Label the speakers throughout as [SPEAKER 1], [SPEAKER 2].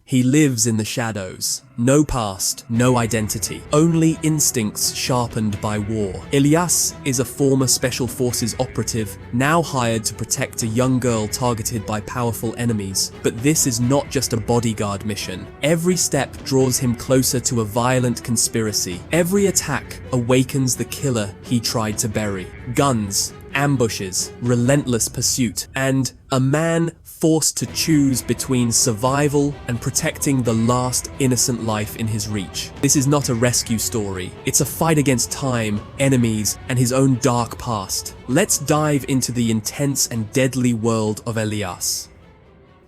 [SPEAKER 1] He lives in the shadows. No past, no identity, only instincts sharpened by war. Ilyas is a former Special Forces operative, now hired to protect a young girl targeted by powerful enemies. But this is not just a bodyguard mission. Every step draws him closer to a violent conspiracy. Every attack awakens the killer he tried to bury. Guns, ambushes, relentless pursuit, and a man forced to choose between survival and protecting the last innocent life in his reach. This is not a rescue story. It's a fight against time, enemies, and his own dark past. Let's dive into the intense and deadly world of Ilyas.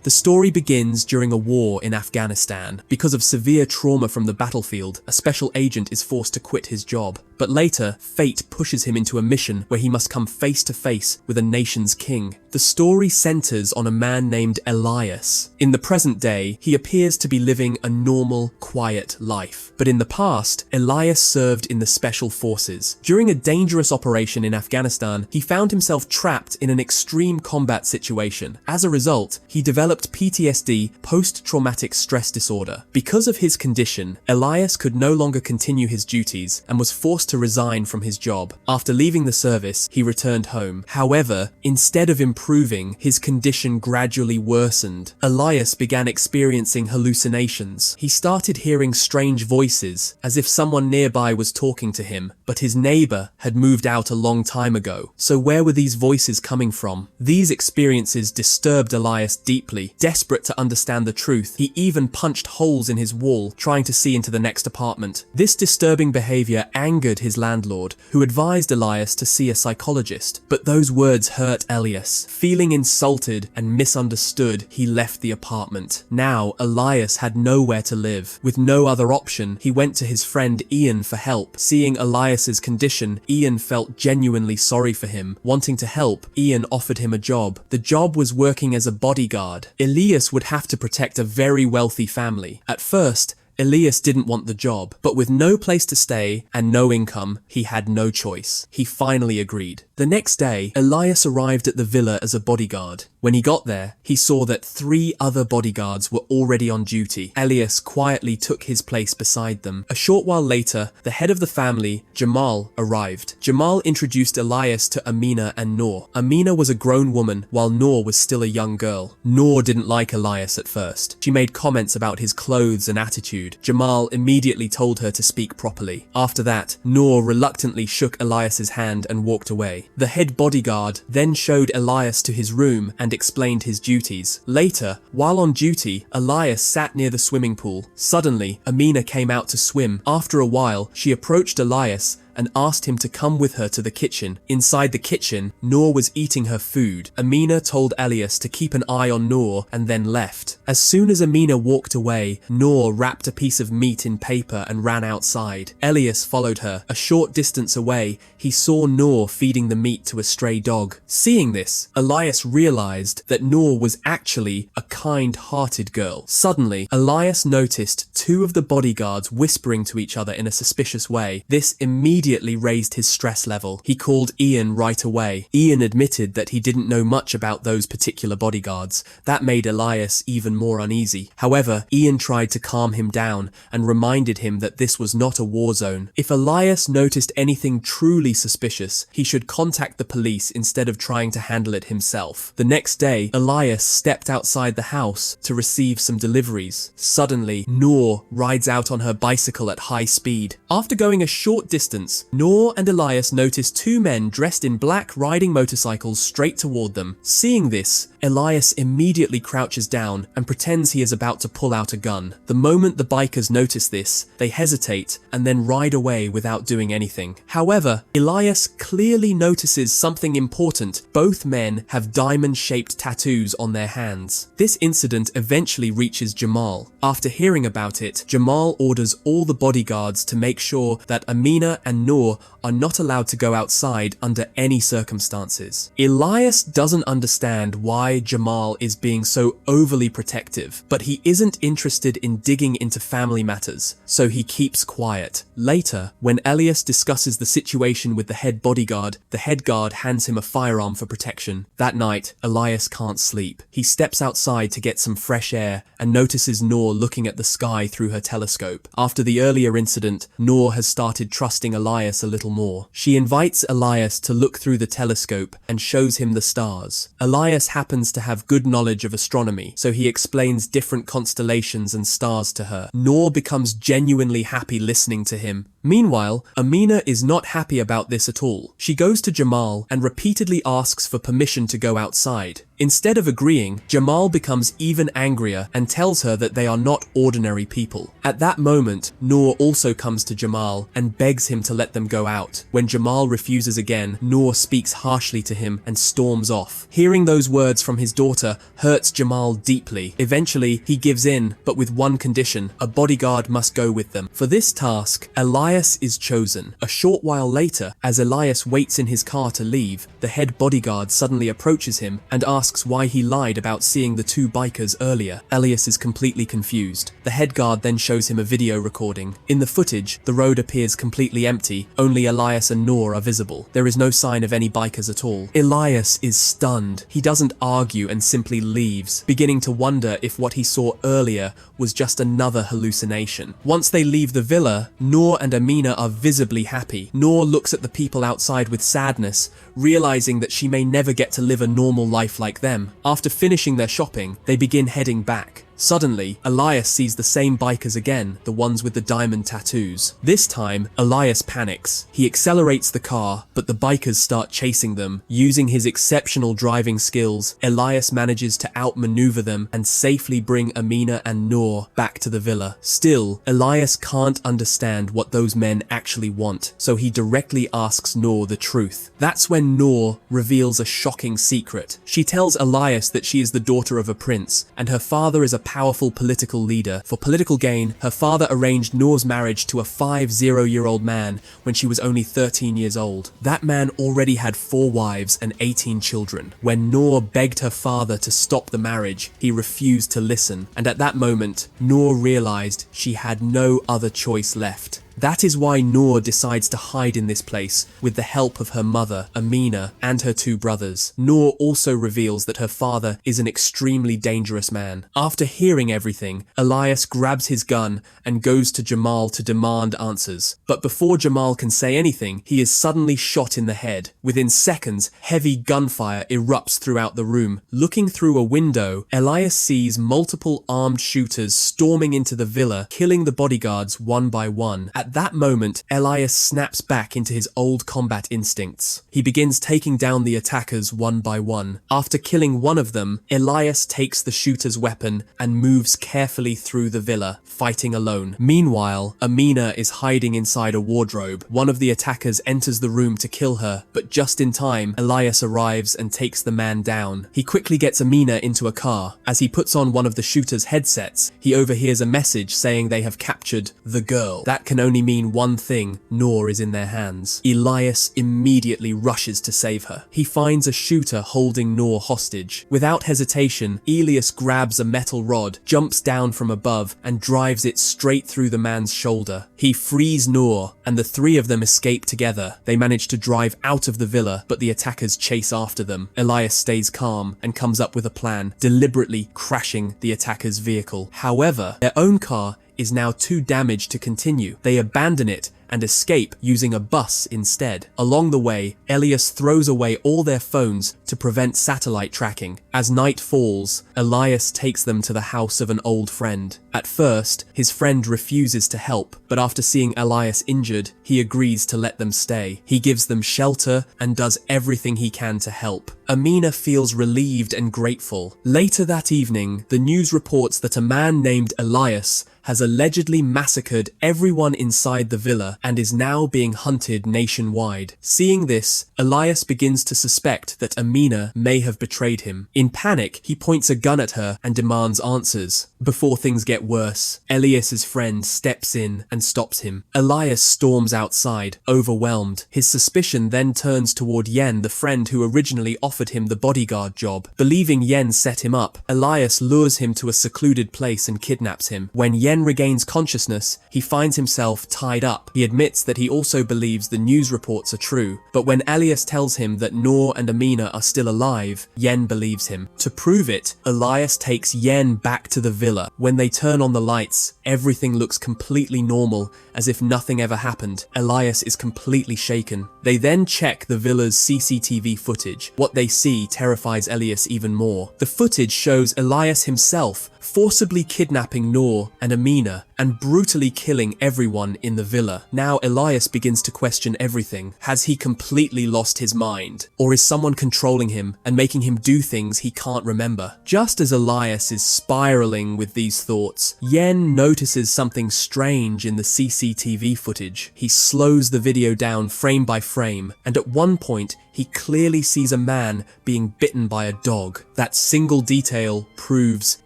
[SPEAKER 1] The story begins during a war in Afghanistan. Because of severe trauma from the battlefield, a special agent is forced to quit his job. But later, fate pushes him into a mission where he must come face to face with a nation's king. The story centers on a man named Elias. In the present day, he appears to be living a normal, quiet life. But in the past, Elias served in the Special Forces. During a dangerous operation in Afghanistan, he found himself trapped in an extreme combat situation. As a result, he developed PTSD, post-traumatic stress disorder. Because of his condition, Elias could no longer continue his duties and was forced to resign from his job. After leaving the service, he returned home. However, instead of improving, his condition gradually worsened. Elias began experiencing hallucinations. He started hearing strange voices, as if someone nearby was talking to him, but his neighbor had moved out a long time ago. So where were these voices coming from? These experiences disturbed Elias deeply. Desperate to understand the truth, he even punched holes in his wall, trying to see into the next apartment. This disturbing behavior angered his landlord, who advised Elias to see a psychologist. But those words hurt Elias. Feeling insulted and misunderstood, he left the apartment. Now, Elias had nowhere to live. With no other option, he went to his friend Ian for help. Seeing Elias's condition, Ian felt genuinely sorry for him. Wanting to help, Ian offered him a job. The job was working as a bodyguard. Elias would have to protect a very wealthy family. At first, Elias didn't want the job, but with no place to stay and no income, he had no choice. He finally agreed. The next day, Elias arrived at the villa as a bodyguard. When he got there, he saw that 3 other bodyguards were already on duty. Elias quietly took his place beside them. A short while later, the head of the family, Jamal, arrived. Jamal introduced Elias to Amina and Noor. Amina was a grown woman, while Noor was still a young girl. Noor didn't like Elias at first. She made comments about his clothes and attitude. Jamal immediately told her to speak properly. After that, Noor reluctantly shook Elias's hand and walked away. The head bodyguard then showed Elias to his room and explained his duties. Later, while on duty, Elias sat near the swimming pool. Suddenly, Amina came out to swim. After a while, she approached Elias and asked him to come with her to the kitchen. Inside the kitchen, Noor was eating her food. Amina told Elias to keep an eye on Noor and then left. As soon as Amina walked away, Noor wrapped a piece of meat in paper and ran outside. Elias followed her. A short distance away, he saw Noor feeding the meat to a stray dog. Seeing this, Elias realized that Noor was actually a kind-hearted girl. Suddenly, Elias noticed 2 of the bodyguards whispering to each other in a suspicious way. This immediately raised his stress level. He called Ian right away. Ian admitted that he didn't know much about those particular bodyguards. That made Elias even more uneasy. However, Ian tried to calm him down and reminded him that this was not a war zone. If Elias noticed anything truly suspicious, he should contact the police instead of trying to handle it himself. The next day, Elias stepped outside the house to receive some deliveries. Suddenly, Noor rides out on her bicycle at high speed. After going a short distance, Noor and Elias noticed 2 men dressed in black riding motorcycles straight toward them. Seeing this, Elias immediately crouches down and pretends he is about to pull out a gun. The moment the bikers notice this, they hesitate and then ride away without doing anything. However, Elias clearly notices something important. Both men have diamond-shaped tattoos on their hands. This incident eventually reaches Jamal. After hearing about it, Jamal orders all the bodyguards to make sure that Amina and and Noor are not allowed to go outside under any circumstances. Elias doesn't understand why Jamal is being so overly protective, but he isn't interested in digging into family matters, so he keeps quiet. Later, when Elias discusses the situation with the head bodyguard, the head guard hands him a firearm for protection. That night, Elias can't sleep. He steps outside to get some fresh air and notices Noor looking at the sky through her telescope. After the earlier incident, Noor has started trusting Elias a little more. She invites Elias to look through the telescope and shows him the stars. Elias happens to have good knowledge of astronomy, so he explains different constellations and stars to her. Noor becomes genuinely happy listening to him. Meanwhile, Amina is not happy about this at all. She goes to Jamal and repeatedly asks for permission to go outside. Instead of agreeing, Jamal becomes even angrier and tells her that they are not ordinary people. At that moment, Noor also comes to Jamal and begs him to let them go out. When Jamal refuses again, Noor speaks harshly to him and storms off. Hearing those words from his daughter hurts Jamal deeply. Eventually, he gives in, but with one condition: a bodyguard must go with them. For this task, Elias is chosen. A short while later, as Elias waits in his car to leave, the head bodyguard suddenly approaches him and asks why he lied about seeing the two bikers earlier. Elias is completely confused. The head guard then shows him a video recording. In the footage, the road appears completely empty. Only Elias and Noor are visible. There is no sign of any bikers at all. Elias is stunned. He doesn't argue and simply leaves, beginning to wonder if what he saw earlier was just another hallucination. Once they leave the villa, Noor and Amina are visibly happy. Noor looks at the people outside with sadness, realizing that she may never get to live a normal life like them. After finishing their shopping, they begin heading back. Suddenly, Elias sees the same bikers again, the ones with the diamond tattoos. This time, Elias panics. He accelerates the car, but the bikers start chasing them. Using his exceptional driving skills, Elias manages to outmaneuver them and safely bring Amina and Noor back to the villa. Still, Elias can't understand what those men actually want, so he directly asks Noor the truth. That's when Noor reveals a shocking secret. She tells Elias that she is the daughter of a prince, and her father is a powerful political leader. For political gain, her father arranged Noor's marriage to a 50-year-old man when she was only 13 years old. That man already had 4 wives and 18 children. When Noor begged her father to stop the marriage, he refused to listen, and at that moment, Noor realized she had no other choice left. That is why Noor decides to hide in this place with the help of her mother, Amina, and her 2 brothers. Noor also reveals that her father is an extremely dangerous man. After hearing everything, Elias grabs his gun and goes to Jamal to demand answers. But before Jamal can say anything, he is suddenly shot in the head. Within seconds, heavy gunfire erupts throughout the room. Looking through a window, Elias sees multiple armed shooters storming into the villa, killing the bodyguards one by one. At that moment, Elias snaps back into his old combat instincts. He begins taking down the attackers one by one. After killing one of them, Elias takes the shooter's weapon and moves carefully through the villa, fighting alone. Meanwhile, Amina is hiding inside a wardrobe. One of the attackers enters the room to kill her, but just in time, Elias arrives and takes the man down. He quickly gets Amina into a car. As he puts on one of the shooter's headsets, he overhears a message saying they have captured the girl. That can only mean one thing: Noor is in their hands. Elias immediately rushes to save her. He finds a shooter holding Noor hostage. Without hesitation, Elias grabs a metal rod, jumps down from above, and drives it straight through the man's shoulder. He frees Noor, and the 3 of them escape together. They manage to drive out of the villa, but the attackers chase after them. Elias stays calm and comes up with a plan, deliberately crashing the attacker's vehicle. However, their own car is now too damaged to continue. They abandon it and escape using a bus instead. Along the way, Elias throws away all their phones to prevent satellite tracking. As night falls, Elias takes them to the house of an old friend. At first, his friend refuses to help, but after seeing Elias injured, he agrees to let them stay. He gives them shelter and does everything he can to help. Amina feels relieved and grateful. Later that evening, the news reports that a man named Elias has allegedly massacred everyone inside the villa and is now being hunted nationwide. Seeing this, Elias begins to suspect that Amina may have betrayed him. In panic, he points a gun at her and demands answers. Before things get worse, Elias's friend steps in and stops him. Elias storms outside, overwhelmed. His suspicion then turns toward Yen, the friend who originally offered him the bodyguard job. Believing Yen set him up, Elias lures him to a secluded place and kidnaps him. When Yen regains consciousness, he finds himself tied up. He admits that he also believes the news reports are true, but when Elias tells him that Noor and Amina are still alive, Yen believes him. To prove it, Elias takes Yen back to the villa. When they turn on the lights, everything looks completely normal, as if nothing ever happened. Elias is completely shaken. They then check the villa's CCTV footage. What they see terrifies Elias even more. The footage shows Elias himself forcibly kidnapping Noor and Amina and brutally killing everyone in the villa. Now Elias begins to question everything. Has he completely lost his mind? Or is someone controlling him and making him do things he can't remember? Just as Elias is spiraling with these thoughts, Yen notices something strange in the CCTV footage. He slows the video down frame by frame, and at one point he clearly sees a man being bitten by a dog. That single detail proves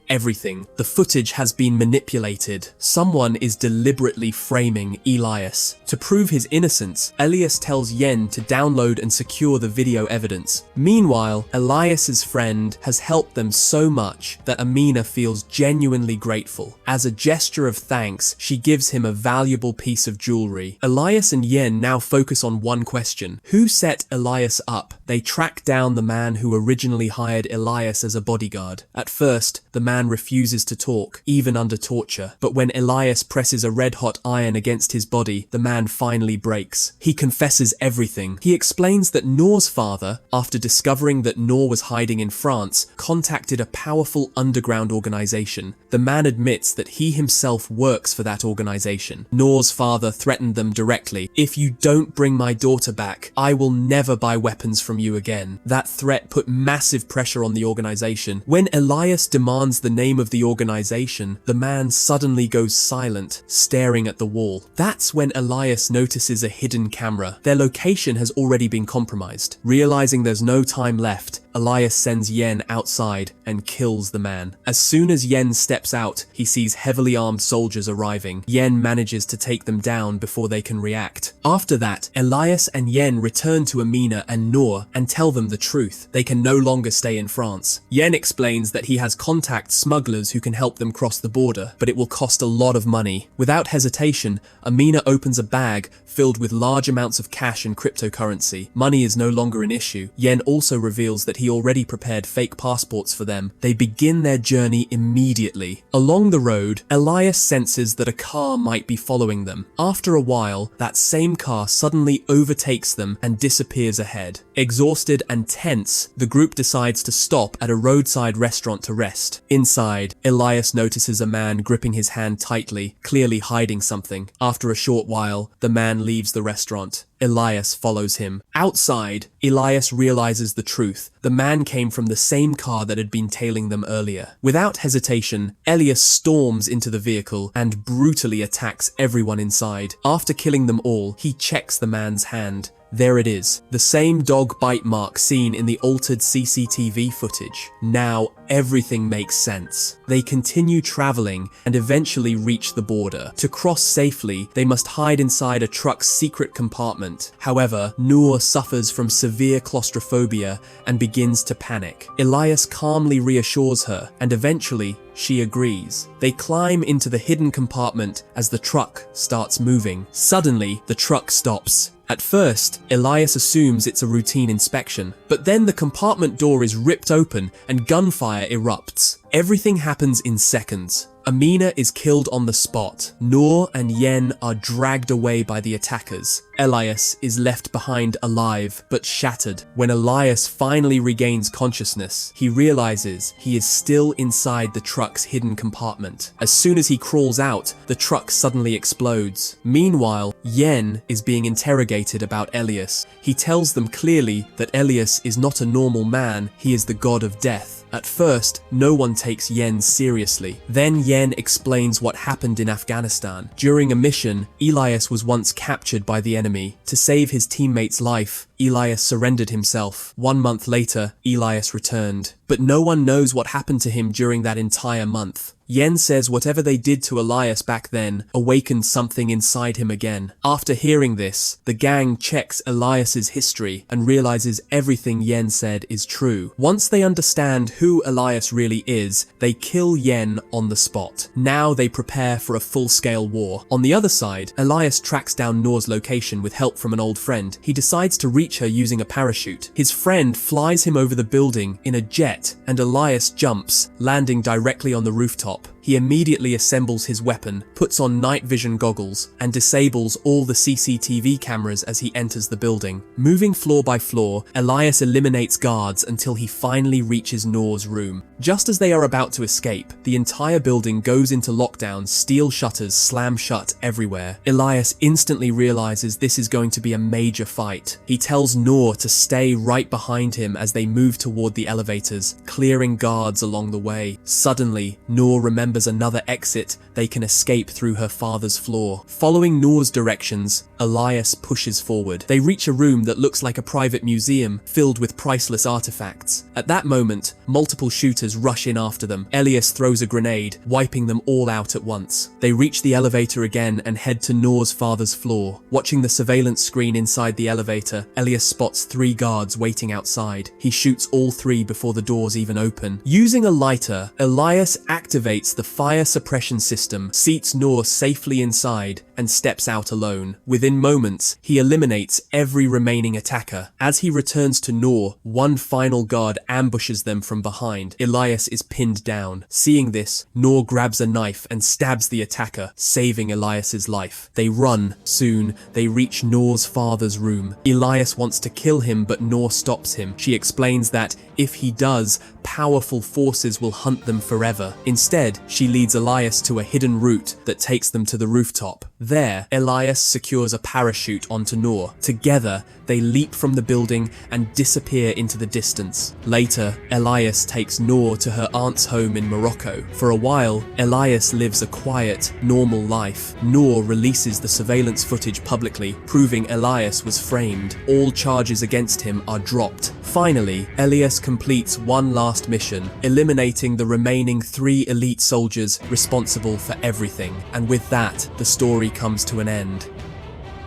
[SPEAKER 1] everything. The footage has been manipulated. Someone is deliberately framing Elias. To prove his innocence, Elias tells Yen to download and secure the video evidence. Meanwhile, Elias's friend has helped them so much that Amina feels genuinely grateful. As a gesture of thanks, she gives him a valuable piece of jewelry. Elias and Yen now focus on one question: who set Elias up? They track down the man who originally hired Elias as a bodyguard. At first, the man refuses to talk, even under torture. But when Elias presses a red-hot iron against his body, the man finally breaks. He confesses everything. He explains that Noor's father, after discovering that Noor was hiding in France, contacted a powerful underground organization. The man admits that he himself works for that organization. Noor's father threatened them directly: if you don't bring my daughter back, I will never buy weapons from you again. That threat put massive pressure on the organization. When Elias demands the name of the organization, the man suddenly goes silent, staring at the wall. That's when Elias notices a hidden camera. Their location has already been compromised. Realizing there's no time left, Elias sends Yen outside and kills the man. As soon as Yen steps out, he sees heavily armed soldiers arriving. Yen manages to take them down before they can react. After that, Elias and Yen return to Amina and Noor and tell them the truth. They can no longer stay in France. Yen explains that he has contact smugglers who can help them cross the border, but it will cost a lot of money. Without hesitation, Amina opens a bag filled with large amounts of cash and cryptocurrency. Money is no longer an issue. Yen also reveals that he already prepared fake passports for them. They begin their journey immediately. Along the road, Elias senses that a car might be following them. After a while, that same car suddenly overtakes them and disappears ahead. Exhausted and tense, the group decides to stop at a roadside restaurant to rest. Inside, Elias notices a man gripping his hand tightly, clearly hiding something. After a short while, the man leaves the restaurant. Elias follows him. Outside, Elias realizes the truth. The man came from the same car that had been tailing them earlier. Without hesitation, Elias storms into the vehicle and brutally attacks everyone inside. After killing them all, he checks the man's hand. There it is, the same dog bite mark seen in the altered CCTV footage. Now everything makes sense. They continue traveling and eventually reach the border. To cross safely, they must hide inside a truck's secret compartment. However, Noor suffers from severe claustrophobia and begins to panic. Elias calmly reassures her, and eventually she agrees. They climb into the hidden compartment as the truck starts moving. Suddenly, the truck stops. At first, Elias assumes it's a routine inspection, but then the compartment door is ripped open and gunfire erupts. Everything happens in seconds. Amina is killed on the spot. Noor and Yen are dragged away by the attackers. Elias is left behind alive, but shattered. When Elias finally regains consciousness, he realizes he is still inside the truck's hidden compartment. As soon as he crawls out, the truck suddenly explodes. Meanwhile, Yen is being interrogated about Elias. He tells them clearly that Elias is not a normal man, he is the god of death. At first, no one takes Yen seriously. Then Yen explains what happened in Afghanistan. During a mission, Elias was once captured by the enemy. To save his teammate's life, Elias surrendered himself. 1 month later, Elias returned. But no one knows what happened to him during that entire month. Yen says whatever they did to Elias back then awakened something inside him again. After hearing this, the gang checks Elias's history and realizes everything Yen said is true. Once they understand who Elias really is, they kill Yen on the spot. Now they prepare for a full-scale war. On the other side, Elias tracks down Noor's location with help from an old friend. He decides to reach her using a parachute. His friend flies him over the building in a jet, and Elias jumps, landing directly on the rooftop. He immediately assembles his weapon, puts on night vision goggles, and disables all the CCTV cameras as he enters the building. Moving floor by floor, Elias eliminates guards until he finally reaches Noor's room. Just as they are about to escape, the entire building goes into lockdown, steel shutters slam shut everywhere. Elias instantly realizes this is going to be a major fight. He tells Noor to stay right behind him as they move toward the elevators, clearing guards along the way. Suddenly, Noor remembers another exit they can escape through her father's floor. Following Noor's directions, Elias pushes forward. They reach a room that looks like a private museum filled with priceless artifacts. At that moment, multiple shooters rush in after them. Elias throws a grenade, wiping them all out at once. They reach the elevator again and head to Noor's father's floor. Watching the surveillance screen inside the elevator, Elias spots 3 guards waiting outside. He shoots all 3 before the doors even open. Using a lighter, Elias activates the fire suppression system, seats Noor safely inside, and steps out alone. Within moments, he eliminates every remaining attacker. As he returns to Noor, one final guard ambushes them from behind. Elias is pinned down. Seeing this, Noor grabs a knife and stabs the attacker, saving Elias's life. They run. Soon, they reach Noor's father's room. Elias wants to kill him, but Noor stops him. She explains that if he does, powerful forces will hunt them forever. Instead, she leads Elias to a hidden route that takes them to the rooftop. There, Elias secures a parachute onto Noor. Together, they leap from the building and disappear into the distance. Later, Elias takes Noor to her aunt's home in Morocco. For a while, Elias lives a quiet, normal life. Noor releases the surveillance footage publicly, proving Elias was framed. All charges against him are dropped. Finally, Elias completes one last mission, eliminating the remaining 3 elite soldiers responsible for everything. And with that, the story comes to an end.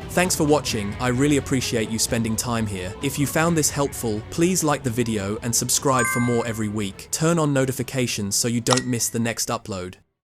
[SPEAKER 1] Thanks for watching. I really appreciate you spending time here. If you found this helpful, please like the video and subscribe for more every week. Turn on notifications so you don't miss the next upload.